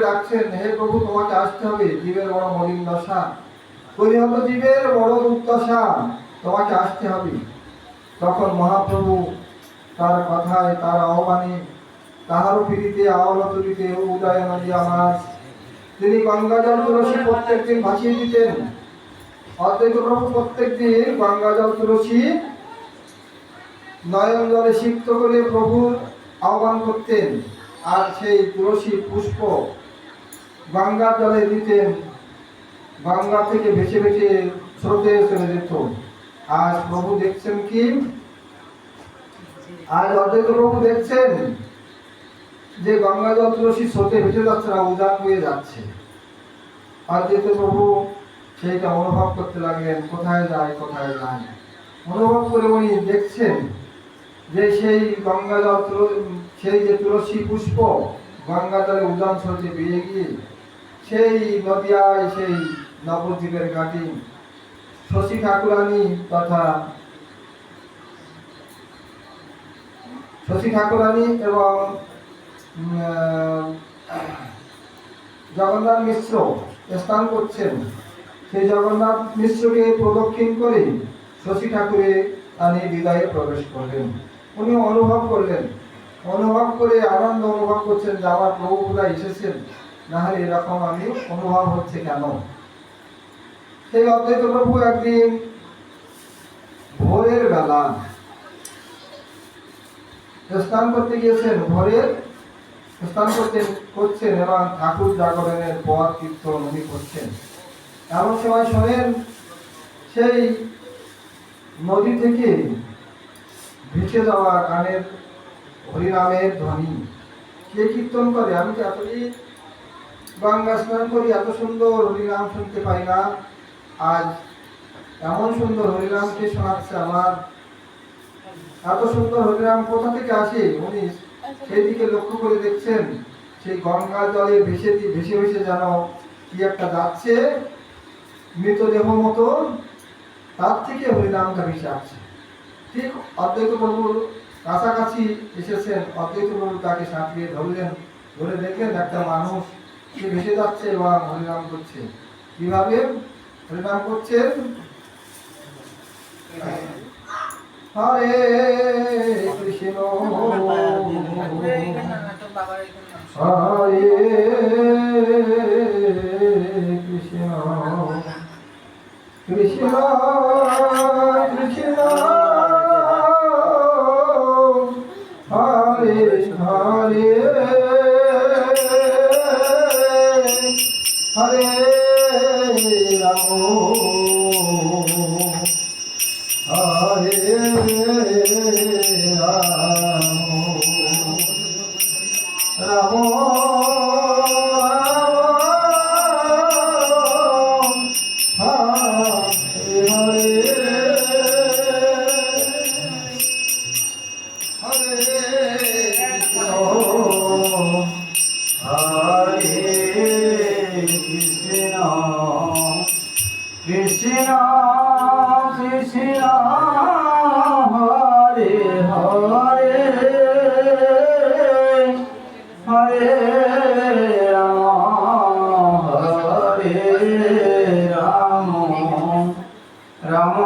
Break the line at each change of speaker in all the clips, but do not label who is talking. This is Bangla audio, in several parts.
রাখছেন, হে প্রভু তোমাকে আসতে হবে, জীবের বড় মলিন দশা, পরিহত জীবের বড় দুর্দশা, তোমাকে আসতে হবে। তখন মহাপ্রভু তার কথায়, তার আহ্বানে, তাহারও পিড়িতে আওলা তুলিতে উদয় নদী আমার তিনি গঙ্গাজল তুলসী প্রত্যেকদিন ভাসিয়ে দিতেন। অদ্বৈত প্রভু প্রত্যেকদিন গঙ্গাজল তুলসী নয়ন জলে সিক্ত করে প্রভুর আহ্বান করতেন, আর সেই তুলসী পুষ্প গঙ্গার জলে দিতেন। গঙ্গা থেকে ভেসে ভেসে স্রোতে চলে যেত। আজ প্রভু দেখছেন কি, আজ অদ্বৈত প্রভু দেখছেন যে গঙ্গা জল তুলসী স্রোতে ভেসে যাচ্ছে না, উদান হয়ে যাচ্ছে। অদ্বৈত প্রভু সেইটা অনুভব করতে লাগলেন, কোথায় যায় কোথায় যায়। অনুভব করে উনি দেখছেন যে সেই গঙ্গা জল, সেই যে তুলসী পুষ্প গঙ্গা জলে উদান স্রোতে বেয়ে গিয়ে সেই নদিয়ায়, সেই নবদ্বীপের ঘাটে শশী ঠাকুরানী তথা শশী ঠাকুরানী এবং জগন্নাথ মিশ্র স্নান করছেন। সেই জগন্নাথ মিশ্রকে প্রদক্ষিণ করে শশী ঠাকুরে আনি হৃদয়ে প্রবেশ করলেন। উনি অনুভব করলেন, অনুভব করে আনন্দ অনুভব করছেন যে আমার প্রভু বোধহয় এসেছেন, নাহলে এরকম আমি অনুভব হচ্ছে কেন। সেই অদ্বৈত প্রভু একদিন ভোরের বেলা স্নান করতে গিয়েছেন, ভোরের স্নান করছেন এবং ঠাকুর জাগরণের পথ কীর্তন উনি করছেন। এমন সময় শোনেন সেই নদী থেকে ভেসে যাওয়া গানের হরিনামের ধ্বনি। কে কীর্তন করে? আমি তো এতদিন গঙ্গা স্নান করি, এত সুন্দর হরিনাম শুনতে পাই না, আজ এমন সুন্দর হরিনাম কে শোনাচ্ছে আমার? এত সুন্দর হরিনাম কোথা থেকে আসে? উনি সেই দিকে লক্ষ্য করে দেখছেন, সেই গঙ্গা জলে ভেসে ভেসে ভেসে যেন কি একটা যাচ্ছে, মৃতদেহ মতো, তার থেকে হরিনামটা ভেসে আসছে। ঠিক অদ্বৈত প্রভুর কাছাকাছি এসেছেন, অদ্বৈত প্রভু তাকে সাঁতরিয়ে ধরলেন, ধরে দেখলেন একটা মানুষ সে ভেসে যাচ্ছে এবং হরিনাম করছে। কিভাবে হরিনাম করছেন? হরে কৃষ্ণ হরে কৃষ্ণ কৃষ্ণ কৃষ্ণ হরে হরে হরে রাম হরে রাম রাম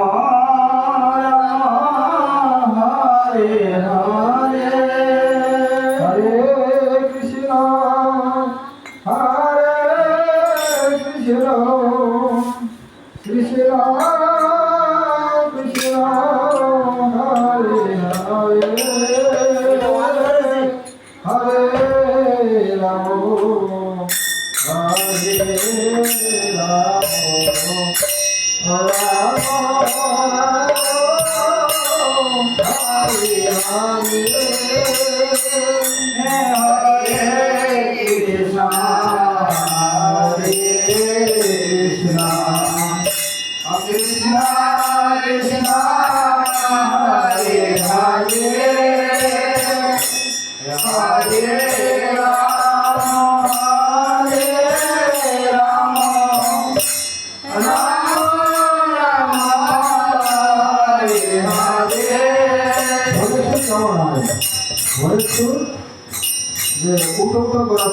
যে উঠো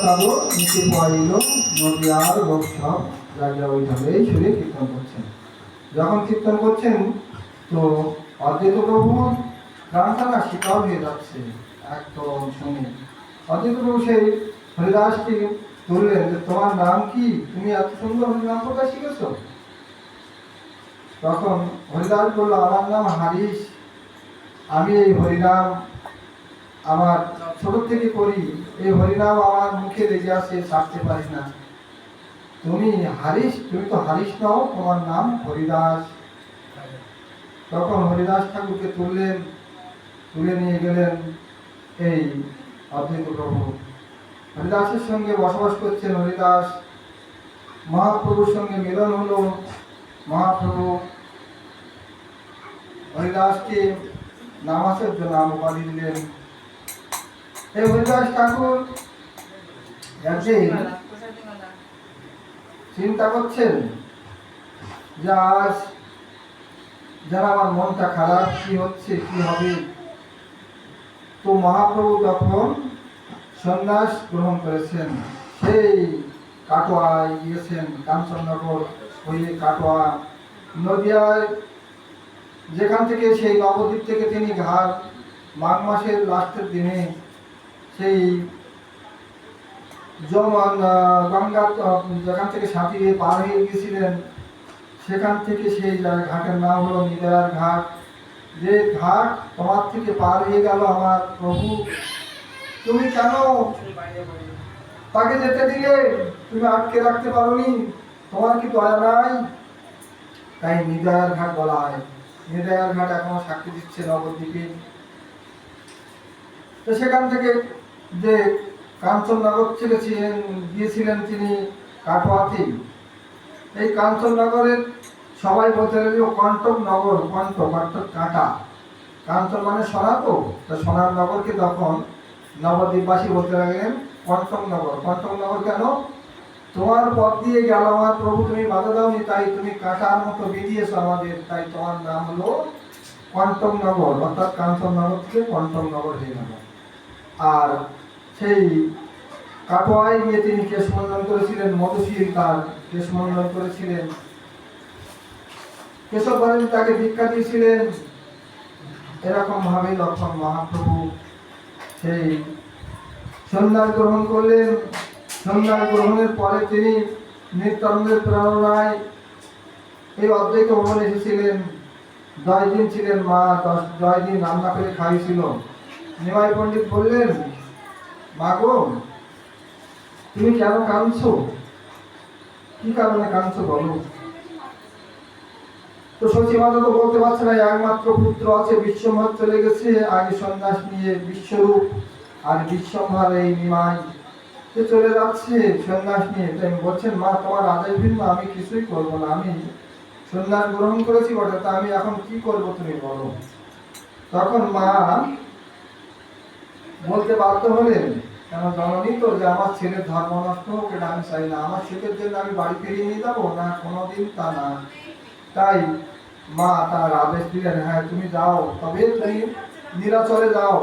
চাদর নিচে পড়াইল, নদিয়ার লোক সব জায়গা ওইভাবেই সুরে কীর্তন করছেন। যখন কীর্তন করছেন তো অদ্বৈত প্রভু গানটা না শীতল হয়ে যাচ্ছে একদম শুনে। অদ্বৈত প্রভু সেই হরিদাসকে বললেন যে তোমার নাম কি, তুমি এত সুন্দর হরিনাম প্রকাশ শিখেছ? তখন হরিদাস বলল আমার নাম হারিস, আমি এই হরিনাম আমার ছোট থেকে করি, এই হরিনাম আমার মুখে লেগে আসে, ছাড়তে পারি না। তুমি হারিস, তুমি তো হারিস নাও, তোমার নাম হরিদাস। তখন হরিদাস ঠাকুরকে তুললেন, তুলে নিয়ে গেলেন এই অদ্বৈত প্রভু। হরিদাসের সঙ্গে বসবাস করছেন হরিদাস, মহাপ্রভুর সঙ্গে মিলন হলো। মহাপ্রভু হরিদাসকে নামাসের জন্য নাম উপাধি দিলেন। এই হরিদাস ঠাকুর একদিন চিন্তা করছেন যে আজ যারা আমার মনটা খারাপ, কি হচ্ছে কি হবে। তো মহাপ্রভু তখন সন্ন্যাস গ্রহণ করেছেন, সেই কাটোয়ায় গিয়েছেন, কাঞ্চননগর হয়ে কাটোয়া নদিয়ায়, যেখান থেকে সেই নবদ্বীপ থেকে তিনি ঘাট মাঘ মাসের লাস্টের দিনে সেই গঙ্গা যেখান থেকে সাঁতিয়ে পার হয়ে গিয়েছিলেন, সেখান থেকে সেই ঘাটের নাম হলো নিদয়ার ঘাট। যে ঘাট তোমার থেকে পার হয়ে গেল আমার প্রভু, তুমি কেন তাকে যেতে দিলে? তুমি আটকে রাখতে পারোনি, তোমার কি দয়া নাই? তাই নিদয়ার ঘাট বলা হয়। নিদয়ার ঘাট এখনো সাক্ষী দিচ্ছে নবদ্বীপে। তো সেখান থেকে যে কাঞ্চননগর থেকে গিয়েছিলেন তিনি কাটোয়াতে। এই কাঞ্চননগরের সবাই বলতে লাগলো কণ্টক নগর, কণ্টক অর্থাৎ কাঁটা, কাঞ্চন মানে সোনা, তো সোনার নগরকে তখন নবদ্বীপবাসী বলতে লাগলেন কণ্টক নগর। কণ্টক নগর কেন? তোমার পথ দিয়ে গেল আমার প্রভু, তুমি বাধা দাওনি, তাই তুমি কাঁটার মতো বেরিয়েছ আমাদের, তাই তোমার নাম হলো কণ্টক নগর, অর্থাৎ কাঞ্চন নগর থেকে কণ্টক নগর হয়ে গেল। আর সেই কাটোয়ায় গিয়ে তিনি কেশমন্ডন করেছিলেন, মধুশীল তার কেশমন্ডন করেছিলেন। কেশব বাণী তাকে দীক্ষা দিয়েছিলেন। এরকম ভাবে যখন মহাপ্রভু সেই সন্ন্যাস গ্রহণ করলেন, সন্ন্যাস গ্রহণের পরে তিনি নিত্যানন্দের প্রেরণায় এই অদ্বৈত ভবনে এসেছিলেন। 10 দিন ছিলেন মা, 10 দিন রান্না করে খাইয়েছিল। নিমাই পণ্ডিত বললেন, মা গো তুমি কেন কাঁদছো, কি কারণে কাঁদছো বলো? তো সচিমাতা তো বলতে পারছে না, একমাত্র পুত্র আছে, বিশ্বম্ভর চলে গেছে আগে সন্ন্যাস নিয়ে, বিশ্বরূপ আর বিশ্বম্ভর এই নিমাই চলে যাচ্ছে সন্ন্যাস নিয়ে। তাই বলছেন, মা তোমার আদেশ ভিন্ন, আমি কিছুই করবো না, আমি সন্ন্যাস গ্রহণ করেছি বটে, তা আমি এখন কি করবো তুমি বলো। তখন মা বলতে বাধ্য হলেন, কেন জানি তো যে আমার ছেলের ধর্ম নষ্ট হোক, এটা আমি চাই না, আমার ছেলের জন্য আমি বাড়ি ফিরিয়ে নিয়ে যাবো না, কোনোদিন তা না। তাই মা তার আদেশ দিলেন, হ্যাঁ তুমি যাও, তবে তুমি নীলাচলে যাও,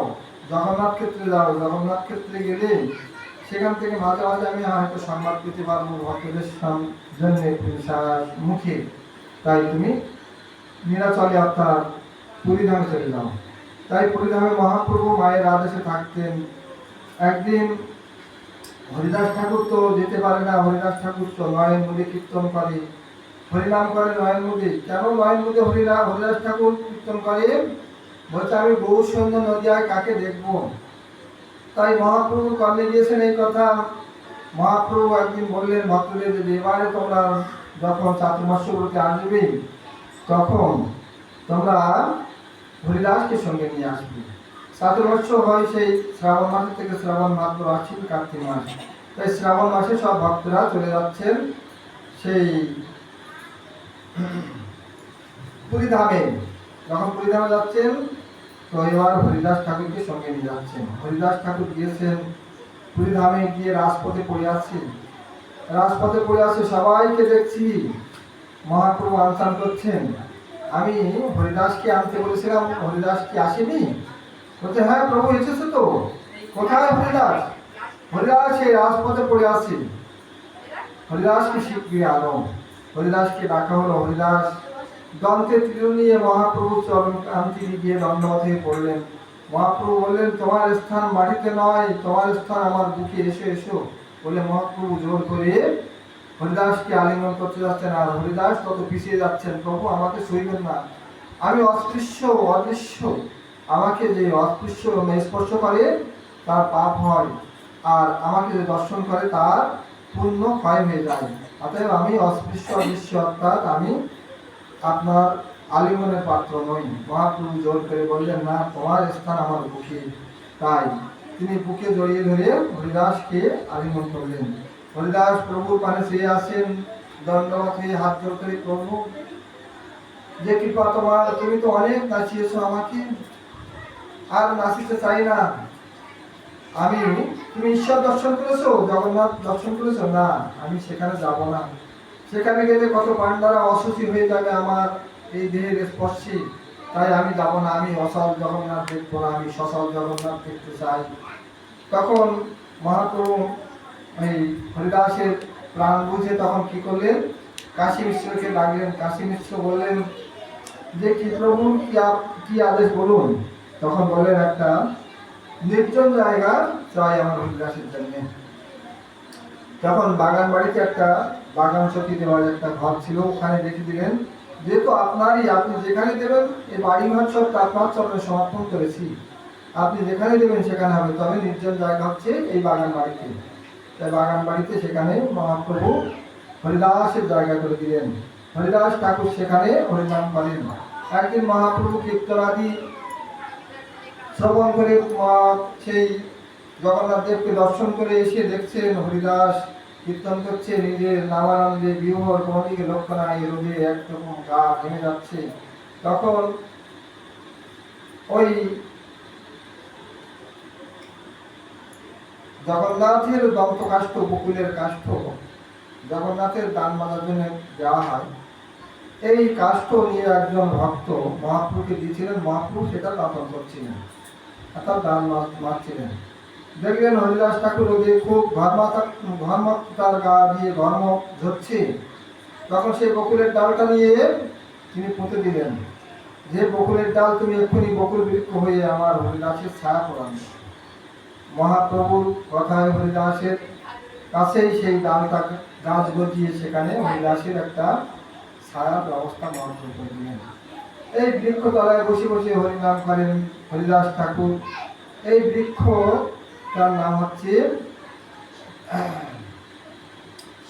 জগন্নাথ ক্ষেত্রে যাও। জগন্নাথ ক্ষেত্রে গেলে সেখান থেকে মাঝে মাঝে আমি হয়তো সংবাদ পেতে পারবো ভক্তদের জন্য মুখে। তাই তুমি নীলাচলে অর্থাৎ পুরীধামে চলে যাও। তাই পুরীধামে মহাপ্রভু মায়ের আদেশে থাকতেন। একদিন হরিদাস ঠাকুর তো যেতে পারে না, হরিদাস ঠাকুর তো নয়ন নদী কীর্তন করে, হরিনাম করে নয়ন নদী। কেন নয়ন নদী হরিদাস ঠাকুর কীর্তন করে? বলছে আমি বহু সুন্দর নদিয়ায় কাকে দেখবো। তাই মহাপ্রভু কর্ণে গিয়েছেন এই কথা। মহাপ্রভু একদিন বললেন ভক্তদের যে এবারে তোমরা যখন চাতুর্মাস্যব্রতে আসবে, তখন তোমরা হরিদাসকে সঙ্গে নিয়ে আসবে। চাতুর্মাস্য হয় সেই শ্রাবণ মাস থেকে, শ্রাবণ ভাদ্র আশ্বিন কার্তিক মাস। তাই শ্রাবণ মাসে সব ভক্তরা চলে যাচ্ছেন সেই পুরীধামে। যখন পুরীধামে যাচ্ছেন তো এবার হরিদাস ঠাকুরকে সঙ্গে নিয়ে যাচ্ছেন। হরিদাস ঠাকুর গিয়েছেন পুরীধামে, গিয়ে রাজপথে পড়ে আছেন। রাজপথে পড়ে আছে, সবাইকে দেখছি মহাপ্রভু আনসান করছেন। আমি হরিদাসকে আনতে বলেছিলাম, হরিদাস কি আসেনি? বলছে হ্যাঁ প্রভু এসেছে তো। কোথায় হরিদাস? হরিদাস এই রাজপথে পড়ে আছে, হরিদাসকে শিগগির আনো। হরিদাসকে ডাকা হলো। হরিদাস দন্তে তীর নিয়ে মহাপ্রভু চরণ কান্তি গিয়ে দণ্ডবত হয়ে পড়লেন। মহাপ্রভু বললেন, তোমার স্থান মাটিতে নয়, তোমার স্থান আমার বুকে, এসো এসো বলে মহাপ্রভু জোর করে হরিদাসকে আলিঙ্গন করতে যাচ্ছেন। আর হরিদাস তত পিছিয়ে যাচ্ছেন, প্রভু আমাকে ছুঁইবেন না, আমি অস্পৃশ্য অদৃশ্য, আমাকে যে অস্পৃশ্য স্পর্শ করে তার পাপ হয়, আর আমাকে যে দর্শন করে তার পুণ্য ক্ষয় হয়ে যায়। অতএব আমি অস্পৃশ্য অদৃশ্য, অর্থাৎ আমি আপনার আলিঙ্গনের পাত্র নই। মহাপ্রভু জোর করে বললেন, না, তোমার স্থান আমার বুকে। তাই তিনি বুকে জড়িয়ে ধরে হরিদাসকে আলিঙ্গন করলেন। হরিদাস প্রভুর পানে চেয়ে আসেন, দণ্ডবত হয়ে হাত জোর করে, প্রভু যে কৃপা তোমার, তুমি তো অনেক নাচিয়েছো আমাকে, আর নাচিতে চাই না আমি। তুমি ঈশ্বর দর্শন করেছো, জগন্নাথ দর্শন করেছো? না, আমি সেখানে যাব না। সেখানে গেলে কত পাণ্ডারা অসুচি হয়ে যাবে আমার এই দেহের স্পর্শে, তাই আমি যাব না। আমি অসল জগন্নাথ দেখবো না, আমি সসল জগন্নাথ দেখতে চাই। তখন মহাপ্রভু এই হরিদাসের প্রাণ বুঝে তখন কি করলেন, কাশী মিশ্রকে ডাকলেন। কাশী মিশ্র বললেন যে, কি প্রভু, কি আদেশ বলুন। তখন বললেন, একটা নির্জন জায়গা চাই আমার হরিদাসের জন্য। তখন বাগান বাড়িতে একটা বাগান সখী দেওয়ার একটা ঘর ছিল, ওখানে রেখে দিলেন। যেহেতু আপনারই, আপনি যেখানে দেবেন, এই বাড়ি ঘর সব আপনার চরণে সমর্পণ করেছি, আপনি যেখানে দেবেন সেখানে হবে, তবে নির্জন জায়গা হচ্ছে এই বাগান বাড়িতে। তাই বাগান বাড়িতে সেখানে মহাপ্রভু হরিদাসের জায়গা করে দিলেন। হরিদাস ঠাকুর সেখানে হরিনাম করেন। একদিন মহাপ্রভু কীর্তনাদি শ্রবণ করে সেই জগন্নাথ দেবকে দর্শন করে এসে দেখছেন হরিদাস কীর্তন করছে, নিজের নামানন্দে বিহর, কোনো দিকে লক্ষ্য নাই, রোদে একরকম গা ভেঙে যাচ্ছে। তখন ওই জগন্নাথের দন্ত কাষ্ঠ, বকুলের কাষ্ঠ জগন্নাথের দান মাজার জন্য দেওয়া হয়, এই কাষ্ঠ নিয়ে একজন ভক্ত মহাপ্রভুকে দিয়েছিলেন। মহাপ্রভু সেটা দাতন করছিলেন, অর্থাৎ দান মারছিলেন। দেখলেন হরিদাস ঠাকুর ওদের খুব ঘর্ম তার গা দিয়ে ঘর্ম ঝরছে। তখন সেই বকুলের ডালটা নিয়ে তিনি পুঁতে দিলেন, যে বকুলের ডাল তুমি এক্ষুনি বকুল বৃক্ষ হয়ে আমার হরিদাসের ছায়া পড়ান। মহাপ্রভুর কথায় হরিদাসের কাছেই সেই ডালটা গাছ গজিয়ে সেখানে হরিদাসের একটা ছায়ার ব্যবস্থা মহাপ্রভু করে দিলেন। এই বৃক্ষ তলায় বসে বসে হরিনাম করেন হরিদাস ঠাকুর। এই বৃক্ষ তার নাম হচ্ছে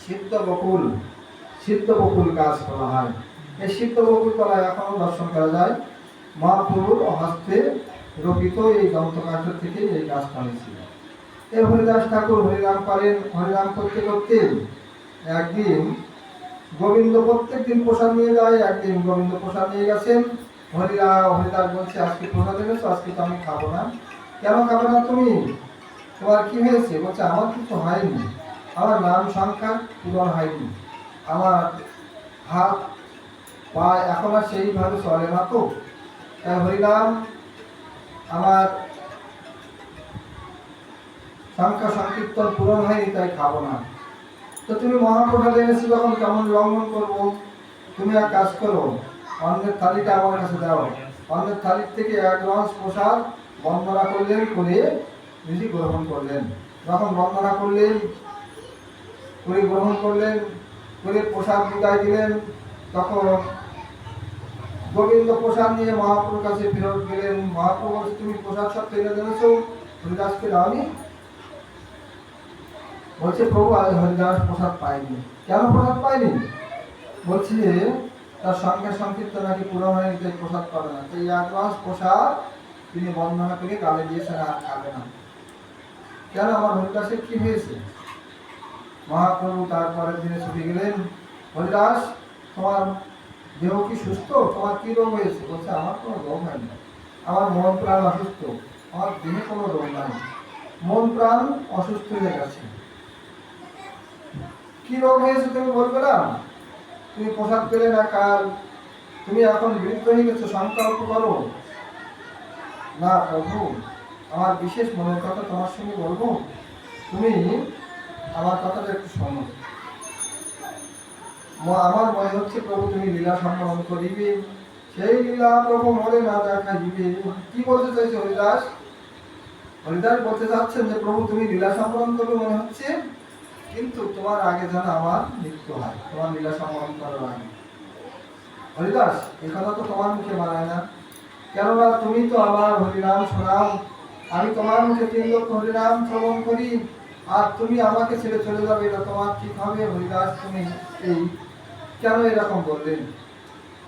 সিদ্ধ বকুল গাছ বলা হয়। এই সিদ্ধ বকুল তলায় এখনো দর্শন করা যায়। মহাপ্রভুর হস্তে রোপিত এই দন্তকাষ্ঠ থেকে এই গাছটা হয়েছিল। এই হরিদাস ঠাকুর হরিনাম করেন। হরিনাম করতে করতে একদিন গোবিন্দ প্রত্যেক দিন প্রসাদ নিয়ে যায়, একদিন গোবিন্দ প্রসাদ নিয়ে গেছেন। হরিদাস বলছে, আজকে প্রসাদ এনেছো, আজকে তো আমি খাবো না। কেন খাবে না তুমি? তোমার কি হয়েছে? বলছে, আমার কিছু হয়নি, আমার নাম সংখ্যা পূরণ হয়নি, আমার হাত পা এখন আর সেইভাবে চলে না, তো তাই হরিনাম আমার সংখ্যা সংকীর্তন পূরণ হয়নি, তাই খাবো না। তো তুমি মহাপ্রসাদ এনেছো যখন, কেমন লঙ্ঘন করবো? তুমি এক কাজ করো, অন্যের থালিটা আমার কাছে দাও। অন্যের থালির থেকে এক গ্লাস প্রসাদ বন্দনা করলেন, করে নিজে গ্রহণ করলেন। যখন বন্দনা করলেন, করে গ্রহণ করলেন, করে প্রসাদ বিদায় দিলেন, তখন গোবিন্দ প্রসাদ নিয়ে মহাপ্রভুর কাছে ফেরত গেলেন। মহাপ্রভু বলছে, তুমি প্রসাদ সব তৈরি এনেছো, হরিদাসকে দাওনি? বলছে, প্রভু আজ হরিদাস প্রসাদ পায়নি। কেন প্রসাদ পায়নি? বলছে, তার সংখ্যা সংক্ষিপ্ত নাকি পূরণ হয়নি, তাই প্রসাদ পাবে না। তাই এক গ্লাস প্রসাদ তিনি বন্দনা করে গালে দিয়েছেন, আর খাবে না। কেন? আমার হরিদাসের কি হয়েছে? মহাপ্রভু তারপরের দিনে ছুটে গেলেন, হরিদাস তোমার দেহ কি সুস্থ? তোমার কি রোগ হয়েছে? বলছে, আমার কোনো রোগ হয়নি, আমার মন প্রাণ অসুস্থ, আমার দেহে কোনো রোগ নাই, মন প্রাণ অসুস্থ হয়ে গেছে। কি রোগ হয়েছে তুমি বলবে না? তুমি প্রসাদ পেলে না কাল, তুমি এখন বৃদ্ধ হয়ে গেছো, সংকল্প করো। না প্রভু, আমার বিশেষ মনের কথা তোমার সঙ্গে বলবো। তুমি আমার কথাটা একটু শোনো। আমার মনে হচ্ছে প্রভু তুমি লীলা সম্পাদন করিবে, সেই লীলা প্রভু মরে না দেখা দিবে। কি বলতে চাইছে হরিদাস? হরিদাস বলতে চাচ্ছেন যে প্রভু তুমি লীলা সম্পাদন করবে মনে হচ্ছে, কিন্তু তোমার আগে যেন আমার মৃত্যু হয়, তোমার লীলা সম্পাদন করার আগে। হরিদাস, এই কথা তো তোমার মুখে মানায় না, কেননা তুমি তো আমার হরিনাম শোনাও, আমি তোমার মুখে 3 লক্ষ হরিনাম শ্রবণ করি, আর তুমি আমাকে ছেড়ে চলে যাবে, এটা তোমার ঠিক হবে? হরিদাস তুমি এই কেন এরকম বললেন?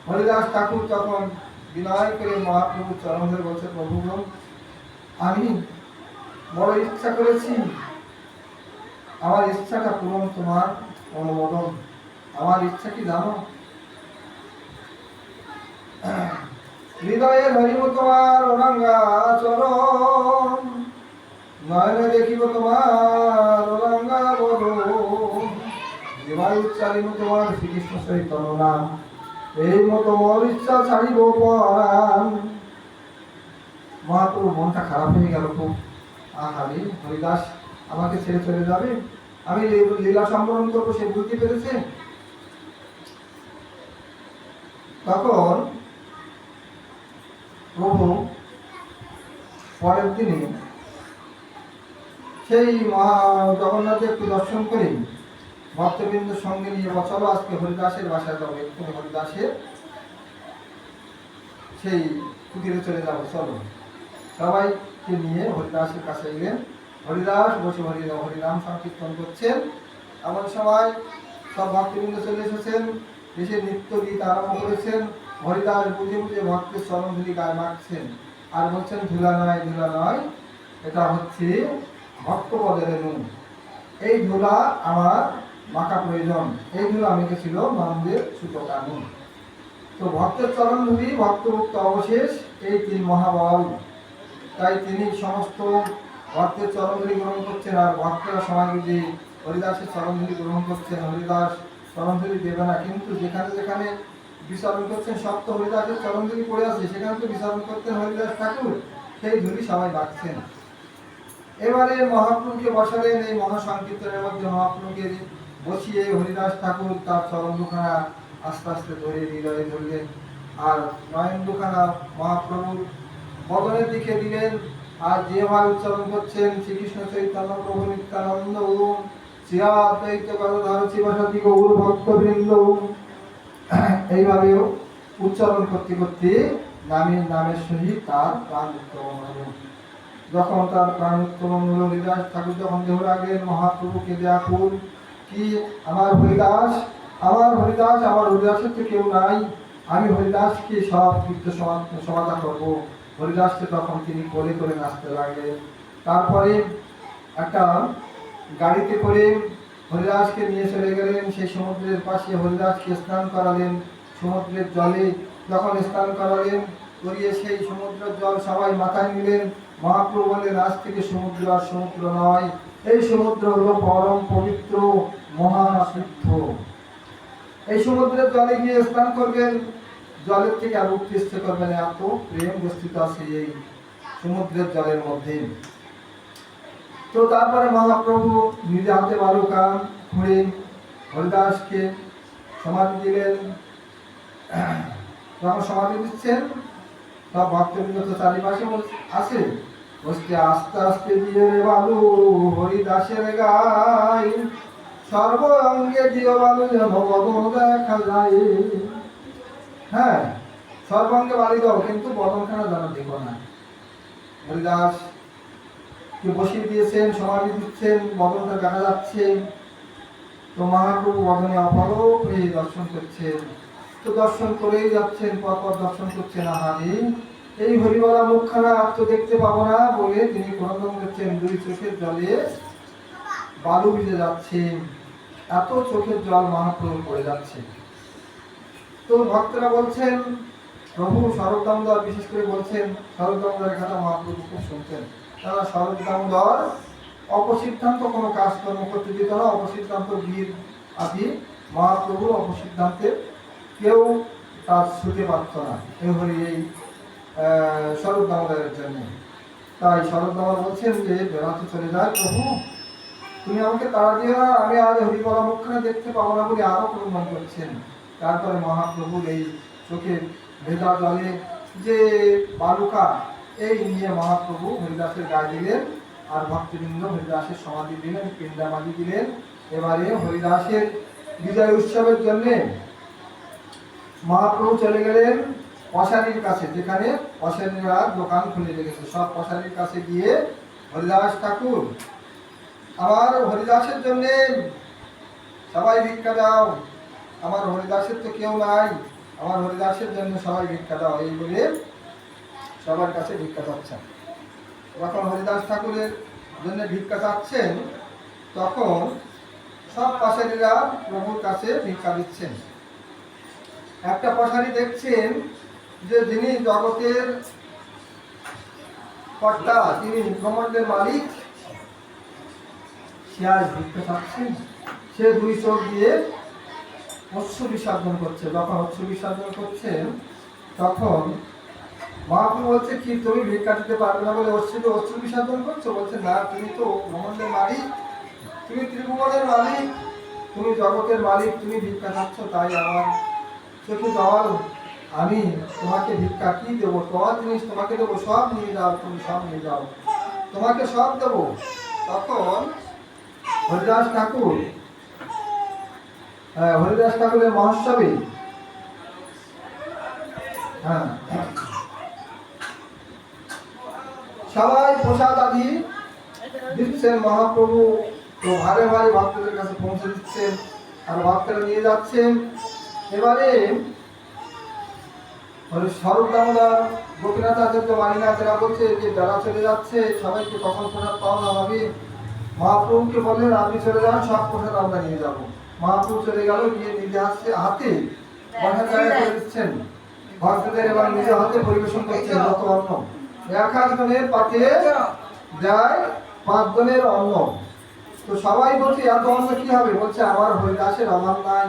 হরিদাস ঠাকুর তখন বিনয় করে মহাপ্রভুর চরণ ধরে বলছে, প্রভু আমি বড় ইচ্ছা করেছি, আমার ইচ্ছাটা পূরণ তোমার অনুমোদন। আমার ইচ্ছা কি জানো? হৃদয়ে ধরিব তোমার অনাঙ্গা চরণ, নয়নে দেখিব তোমার অনাঙ্গা বদন, জীবায় উচ্চারিব তোমার শ্রীকৃষ্ণ চৈতন্য নাম, এই মতো মোর ইচ্ছা ছাড়িব পরাণ। মহাপ্রভু মনটা খারাপ হয়ে গেল খুব। আহারে, হরিদাস আমাকে ছেড়ে চলে যাবে, আমি লীলা সম্পাদন করবো, সে বুঝতে পেরেছে। তখন প্রভু পরের দিনে সেই জগন্নাথকে একটু দর্শন করে ভক্তবৃন্দের সঙ্গে নিয়ে চলো আজকে হরিদাসের বাসায় যাবো, একটু হরিদাসের সেই কুটিরে চলে যাবো, চলো। সবাইকে নিয়ে হরিদাসের কাছে এলেন। হরিদাস বসে হরিনাম সংকীর্তন করছেন। এমন সময় সব ভক্তবৃন্দ চলে এসেছেন, দেশের নৃত্য গীত আরম্ভ করেছেন। হরিদাস বুঝে বুঝে ভক্তের চরণধুলি গায়ে মাখছেন আর বলছেন, ধুলা নয়, এটা হচ্ছে ভক্তপদের নুন, এই ধুলা আমার মাখা প্রয়োজন। এই ধুলা মেখেছিল নন্দের সুতোকা নুন। তো ভক্তের চরণধুলি, ভক্তভুক্ত অবশেষ, এই 3 মহাবল। তাই তিনি সমস্ত ভক্তের চরণধুলি গ্রহণ করছেন, আর ভক্তরা সবাই বুঝে হরিদাসের চরণধুলি গ্রহণ করছেন। হরিদাস চরণধুলি দেবে না, কিন্তু যেখানে যেখানে বিচরণ করছেন সব তো হরিদাসের চরণধুলি পড়ে আছে, সেখানে তো বিচরণ করতেন হরিদাস ঠাকুর, সেই ধুলি সবাই রাখছেন। এবারে মহাপ্রভুকে বসালেন। এই মহাসংকীর্তনের মধ্যে মহাপ্রভুকে বসিয়ে হরিদাস ঠাকুর তার চরণ দুখানা আস্তে আস্তে ধরে হৃদয়ে ধরলেন, আর নয়ন দুখানা মহাপ্রভুর বদনের দিকে দিলেন, আর যেভাবে উচ্চারণ করছেন, শ্রীকৃষ্ণ চৈতন্য প্রভু নিত্যানন্দ শ্রী অদ্বৈত গদাধর শিবসতি গৌর ভক্তবৃন্দ, এইভাবেও উচ্চারণ করতে করতে নামের সহিত তার প্রাণ উত্তোলন হল। যখন তার প্রাণ উত্তোলন হল, হরিদাস ঠাকুর যখন দেহ রাখলেন, মহাপ্রভুকে দেয়া ফুল, কি আমার হরিদাস, আমার হরিদাসের তো কেউ নাই, আমি হরিদাসকে সব কীর্ত সমাধা করবো। হরিদাসকে তখন তিনি কোলে করে নাচতে লাগলেন। তারপরে একটা গাড়িতে করে হরিদাসকে নিয়ে চলে গেলেন সেই সমুদ্রের পাশে। হরিদাসকে স্নান করালেন সমুদ্রের জলে। যখন স্নান করালেন, করিয়ে সেই সমুদ্রের জল সবাই মাথায় নিলেন। মহাপ্রভু বললেন, আজ থেকে সমুদ্র আর সমুদ্র নয়, এই সমুদ্র হলো পরম পবিত্র মহাতীর্থ। এই সমুদ্রের জলে গিয়ে স্নান করবেন, জলের থেকে আর উঠতে ইচ্ছে করবেন, এত প্রেম বস্তিত আছে এই সমুদ্রের জলের মধ্যে। তো তারপরে মহাপ্রভু নিজে হাতে বালুকা খুঁড়ে হরিদাসকে সমাধি দিলেন। যখন সমাধি দিচ্ছেন, সব ভক্তবৃন্দ তো চারিপাশে আছে, বসতে আস্তে আস্তে দিয়ে রে বালু হরিদাসের গায়, সর্ব অঙ্গে দিও বালু যেন বদন দেখা যায়। হ্যাঁ, সর্বাঙ্গে বালি দাও, কিন্তু বদনখানা যেন দেখো না। হরিদাস কে বসিয়ে দিয়েছেন, সমাধি দিচ্ছেন, বদনটা দেখা যাচ্ছে। তো মহাপ্রভু বদনে অপরূপ হয়ে দর্শন করছেন। তো দর্শন করেই যাচ্ছেন, পরপর দর্শন করছেন। আহারে, এই হরিবলা মুখখানা আর তো দেখতে পাবো না বলে তিনি ক্রন্দন করছেন। 2 চোখের জলে বালু ভিজে যাচ্ছে, এত চোখের জল মহাপ্রভু পড়ে যাচ্ছে। তো ভক্তরা বলছেন, প্রভু শরৎ দামোদর বিশেষ করে বলছেন, শরৎ দামোদরের কথা মহাপ্রভু খুব শুনতেন। তারা শরৎ দামোদর অপসিদ্ধান্ত কোনো কাজকর্ম করতে দিত না, অপসিদ্ধান্ত বীর আদি মহাপ্রভুর অপসিদ্ধান্তে কেউ কাজ ছুটে পারত না, এই শরৎ দামোদরের জন্য। তাই শরৎ দামোদর বলছেন যে বেড়াতে চলে যায় প্রভু, তুমি আমাকে তাড়া দিও না, আমি আজ হরিবলা মুখখানে দেখতে পাবো না বলে আরো ক্রন্দন করছেন। তারপরে মহাপ্রভুর এই চোখে ভেজা জলে যে বালুকা, এই নিয়ে মহাপ্রভু হরিদাসের গায়ে দিলেন, আর ভক্তবৃন্দ হরিদাসের সমাধি দিলেন, পিণ্ডামালি দিলেন। এবারে হরিদাসের বিজয় উৎসবের জন্য মহাপ্রভু চলে গেলেন পশারির কাছে, যেখানে পশারিরা দোকান খুলে রেখেছে। সব পশারির কাছে গিয়ে, হরিদাস ঠাকুর, আমার হরিদাসের জন্য সবাই ভিক্ষা দাও, আমার হরিদাসের তো কেউ নাই, আমার হরিদাসের জন্য সবাই ভিক্ষা দাও, এই বলে সবার কাছে ভিক্ষা চাচ্ছেন। যখন হরিদাস ঠাকুরের জন্য ভিক্ষা চাচ্ছেন, তখন সব পশারিরা প্রভুর কাছে ভিক্ষা দিচ্ছেন। একটা পশারি দেখছেন যে যিনি জগতের কর্তা, তিনি ব্রহ্মাণ্ডের মালিক, সে আজ ভিক্ষা চাচ্ছেন। সে দুই চোখ দিয়ে অশ্রু বিসর্জন করছে। যখন অশ্রু বিসর্জন করছেন, তখন মহাপ্রভু বলছে, কি তুমি ভিক্ষা দিতে পারবে না বলে অশ্রু বিসর্জন করছো? বলছে, না, তুমি তো ব্রহ্মাণ্ডের মালিক, তুমি ত্রিভুবনের মালিক, তুমি জগতের মালিক, তুমি ভিক্ষা চাচ্ছ, তাই আমার চোখে জল, আমি তোমাকে ভিক্ষা কি দেবো? তোমার জিনিস তোমাকে দেবো, সব নিয়ে যাও, তুমি সব নিয়ে যাও, তোমাকে সব দেবো। তখন হরিদাস ঠাকুর, হরিদাস ঠাকুরের মহোৎসবে, সবাই প্রসাদ আদি দিচ্ছেন। মহাপ্রভু তো ভারে ভারে ভক্তদের কাছে পৌঁছে দিচ্ছেন, আর ভক্তরা নিয়ে যাচ্ছেন। এবারে স্বরূপ দামোদর, গোপীনাথ আচার্য, মানিনাথেরা বলছে যে বেলা চলে যাচ্ছে, সবাইকে কখন প্রসাদ পাওয়া হবে। মহাপ্রভুকে বললেন, আপনি চলে যান, সব প্রসাদ আমরা নিয়ে যাবো। মহাপ্রভু চলে গেল, গিয়ে নিজে হাতে বসার জায়গা করে দিচ্ছেন ভক্তদের, এবং নিজে হাতে পরিবেশন করছেন যত অন্ন। এক জনের পাতে যায় 5 জনের অন্ন। তো সবাই বলছে, এত অন্ন কি হবে? বলছে, আমার হরিদাসের অভাব নাই,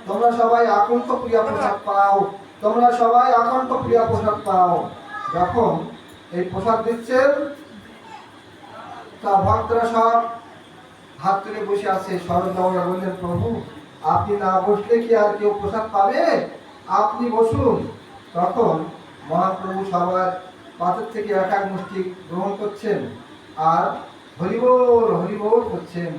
তোমরা সবাই আকণ্ঠ প্রিয়া প্রসাদ পাও, তোমরা সবাই আকণ্ঠ প্রিয়া প্রসাদ পাও। যখন এই প্রসাদ দিচ্ছেন, তা ভক্তরা সব হাত তুলে বসে আছে। শরৎ দামোদর বললেন, প্রভু, আপনি না বসলে কি আর কেউ প্রসাদ পাবে? আপনি বসুন। তখন মহাপ্রভু সবার পাতের থেকে এক এক মুষ্টি গ্রহণ করছেন, আর হরিবোল হরিবোল করছেন।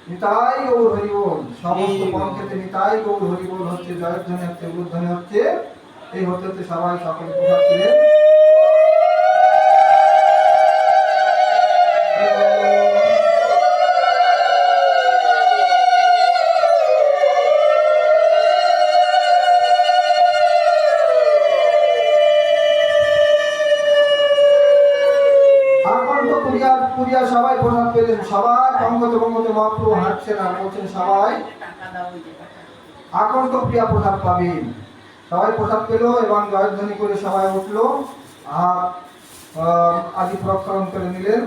নিতাই গৌর হরিবোল, সমস্ত পঙ্কেতে নিতাই গৌর হরিবোল হচ্ছে, জয়ধ্বনি হচ্ছে, উদ্ধ্বনি হচ্ছে। এই হতে হতে সবাই সকলে প্রসাদ পেলেন। পুরিয়া সবাই প্রসাদ পেলেন। সবাই বঙ্গতে বঙ্গতে মহাপ্রভু হাঁটছেন আর বলছেন, সবাই আকণ্ঠ প্রিয়া প্রসাদ পাবেন। সবাই প্রসাদ পেল এবং জয়ধ্বনি করে সবাই উঠলো, আর আদি প্রক্ষরণ করে নিলেন।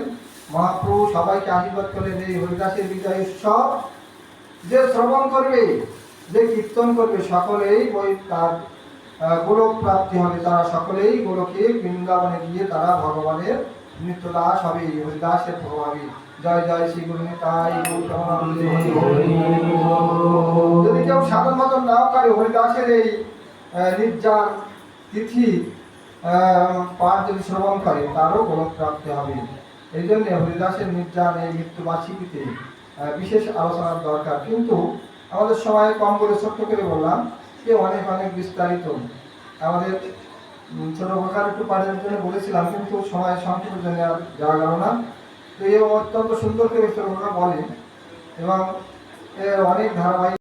মহাপ্রভু সবাইকে আশীর্বাদ করলেন, এই হরিদাসের বিজয় উৎসব যে শ্রবণ করবে, যে কীর্তন করবে, সকলেই ওই তার গোলক প্রাপ্তি হবে। তারা সকলেই গোলকে বৃন্দাবনে গিয়ে তারা ভগবানের নিত্য দাস হবে, হরিদাসের প্রভাবে। জয় জয় শ্রী গুরু নিতাই। যদি কেউ সাধন ভজন নাও করে, হরিদাসের এই নির্যান তিথি পাঠ যদি শ্রবণ করে, তারও গোলক প্রাপ্তি হবে। এই জন্য হরিদাসের নির্যান এই মৃত্যুবার্ষিকীতে বিশেষ আলোচনার দরকার। কিন্তু আমাদের সময় কম করে ছোট্ট করে বললাম, যে অনেক অনেক বিস্তারিত আমাদের ছোট প্রকার একটু পাঠের জন্য বলেছিলাম, কিন্তু সময় সংক্ষেপের জন্য আর যাওয়া গেল না। তো এ অত্যন্ত সুন্দর করে ছোট প্রকার বলেন, এবং অনেক ধারাবাহিক